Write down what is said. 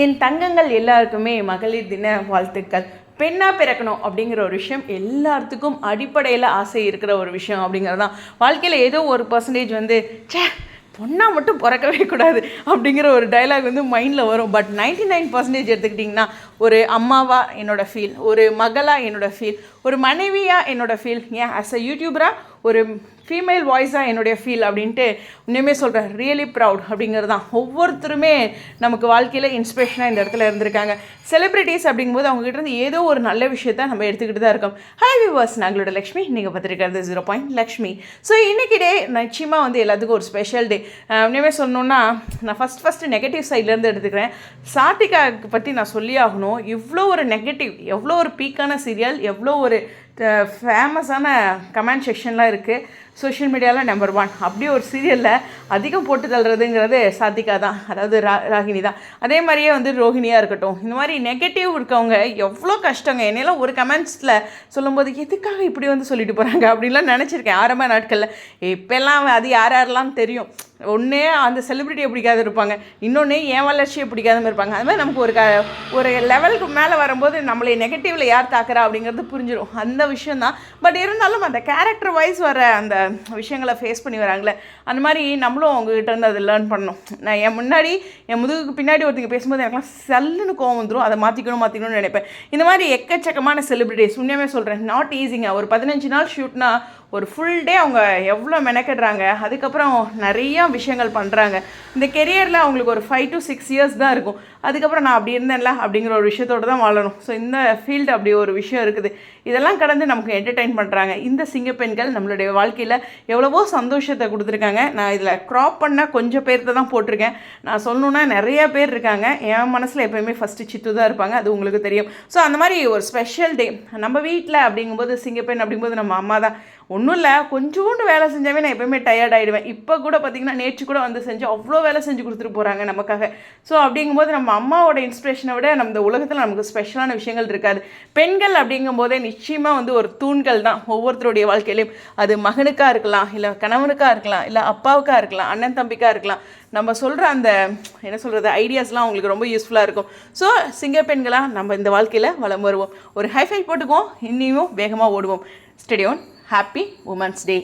என் தங்கங்கள் எல்லாருக்குமே மகளிர் தின வாழ்த்துக்கள். பெண்ணாக பிறக்கணும் அப்படிங்கிற ஒரு விஷயம் எல்லாத்துக்கும் அடிப்படையில் ஆசை இருக்கிற ஒரு விஷயம் அப்படிங்கிறது தான். வாழ்க்கையில் ஏதோ ஒரு பர்சன்டேஜ் வந்து பொண்ணாக மட்டும் பிறக்கவே கூடாது அப்படிங்கிற ஒரு டைலாக் வந்து மைண்டில் வரும். பட் 99% எடுத்துக்கிட்டிங்கன்னா ஒரு அம்மாவாக என்னோடய ஃபீல், ஒரு மகளாக என்னோடய ஃபீல், ஒரு மனைவியாக என்னோடய ஃபீல், ஏன் ஆஸ் அ யூடியூபராக ஒரு ஃபீமேல் வாய்ஸாக என்னுடைய ஃபீல் அப்படின்ட்டு இன்னுமே சொல்கிறேன். ரியலி ப்ரவுட் அப்படிங்கிறது தான். ஒவ்வொருத்தருமே நமக்கு வாழ்க்கையில் இன்ஸ்பிரேஷனாக இந்த இடத்துல இருந்திருக்காங்க. செலிப்ரிட்டிஸ் அப்படிங்கும்போது அவங்ககிட்ட இருந்து ஏதோ ஒரு நல்ல விஷயத்த நம்ம எடுத்துக்கிட்டு தான் இருக்கோம். ஹாய் வியூவர்ஸ், நாங்களோட லக்ஷ்மி, நீங்கள் பார்த்துருக்கிறது 0. லக்ஷ்மி. ஸோ இன்றைக்கி டே நிச்சயமாக வந்து எல்லாத்துக்கும் ஒரு ஸ்பெஷல் டே. இன்னுமே சொல்லணுன்னா நான் ஃபஸ்ட்டு நெகட்டிவ் சைட்லேருந்து எடுத்துக்கிறேன். சாத்திகாவுக்கு பற்றி நான் சொல்லி ஆகணும். இவ்வளோ ஒரு நெகட்டிவ், எவ்வளோ ஒரு பீக்கான சீரியல், எவ்வளோ ஒரு ஃபேமஸான கமெண்ட் செக்ஷன்லாம் இருக்குது சோஷியல் மீடியாவில் நம்பர் 1. அப்படியே ஒரு சீரியலில் அதிகம் போட்டு தள்ளுறதுங்கிறது சாத்திகா தான், அதாவது ராகினி தான். அதே மாதிரியே வந்து ரோஹிணியாக இருக்கட்டும், இந்த மாதிரி நெகட்டிவ் இருக்கவங்க எவ்வளோ கஷ்டங்க. என்னையெல்லாம் ஒரு கமெண்ட்ஸில் சொல்லும்போது எதுக்காக இப்படி வந்து சொல்லிட்டு போகிறாங்க அப்படின்லாம் நினச்சிருக்கேன் ஆரம்ப நாட்களில். இப்போல்லாம் அது யாரெல்லாம் தெரியும். ஒன்றே அந்த செலிப்ரிட்டியை பிடிக்காது இருப்பாங்க, இன்னொன்று என் வளர்ச்சியை பிடிக்காதமாக இருப்பாங்க. அது மாதிரி நமக்கு ஒரு லெவலுக்கு மேலே வரும்போது நம்மளை நெகட்டிவில் யார் தாக்குறா அப்படிங்கிறது புரிஞ்சிடும். அந்த விஷயந்தான். பட் இருந்தாலும் அந்த கேரக்டர் வைஸ் வர அந்த விஷயங்களை ஃபேஸ் பண்ணி வராங்களே, அந்த மாதிரி நம்மளும் அவங்ககிட்ட இருந்து அதை லேர்ன் பண்ணணும். நான் என் முதுகுக்கு பின்னாடி ஒருத்தங்க பேசும்போது எனக்குலாம் சல்லுன்னு கோவம் வந்துடும். அதை மாற்றிக்கணும்னு நினைப்பேன். இந்த மாதிரி எக்கச்சக்கமான செலிப்ரிட்டிஸ் உண்மையாகவே சொல்கிறேன், நாட் ஈஸிங்க. ஒரு 15 நாள் ஷூட்னா ஒரு ஃபுல் டே அவங்க எவ்வளோ மெனக்கிடுறாங்க. அதுக்கப்புறம் நிறையா விஷயங்கள் பண்ணுறாங்க. இந்த கெரியரில் அவங்களுக்கு ஒரு 5 to 6 years தான் இருக்கும். அதுக்கப்புறம் நான் அப்படி இருந்தேன்ல அப்படிங்கிற ஒரு விஷயத்தோடு தான் வாழணும். ஸோ இந்த ஃபீல்டு அப்படி ஒரு விஷயம் இருக்குது. இதெல்லாம் கடந்து நமக்கு என்டர்டெயின் பண்ணுறாங்க. இந்த சிங்கப்பெண்கள் நம்மளுடைய வாழ்க்கையில் எவ்வளவோ சந்தோஷத்தை கொடுத்துருக்காங்க. நான் இதில் க்ராப் பண்ணால் கொஞ்சம் பேர்த்த தான் போட்டிருக்கேன். நான் சொல்லணுன்னா நிறையா பேர் இருக்காங்க. என் மனசில் எப்போயுமே ஃபஸ்ட்டு சித்து தான் இருப்பாங்க, அது உங்களுக்கு தெரியும். ஸோ அந்த மாதிரி ஒரு ஸ்பெஷல் டே நம்ம வீட்டில் அப்படிங்கும்போது, சிங்கப்பெண் அப்படிங்கும்போது நம்ம அம்மா தான். ஒன்றும் இல்லை, கொஞ்சோண்டு வேலை செஞ்சாவே நான் எப்போயுமே டயர்ட் ஆகிடுவேன். இப்போ கூட பார்த்திங்கன்னா நேற்று கூட வந்து செஞ்சு அவ்வளோ வேலை செஞ்சு கொடுத்துட்டு போகிறாங்க நமக்காக. ஸோ அப்படிங்கும்போது நம்ம அம்மாவோட இன்ஸ்பிரேஷனை விட நம்ம இந்த உலகத்தில் நமக்கு ஸ்பெஷலான விஷயங்கள் இருக்காது. பெண்கள் அப்படிங்கும்போதே நிச்சயமாக வந்து ஒரு தூண்கள் தான் ஒவ்வொருத்தருடைய வாழ்க்கையிலையும். அது மகனுக்காக இருக்கலாம், இல்லை கணவனுக்காக இருக்கலாம், இல்லை அப்பாவுக்காக இருக்கலாம், அண்ணன் தம்பிக்காக இருக்கலாம். நம்ம சொல்கிற அந்த என்ன சொல்கிறது ஐடியாஸ்லாம் அவங்களுக்கு ரொம்ப யூஸ்ஃபுல்லாக இருக்கும். ஸோ சிங்கப்பெண்களாக நம்ம இந்த வாழ்க்கையில் வளம் வருவோம். ஒரு ஹைஃபை போட்டுக்குவோம், இன்னியும் வேகமாக ஓடுவோம். ஸ்டேடியோன். Happy Women's Day.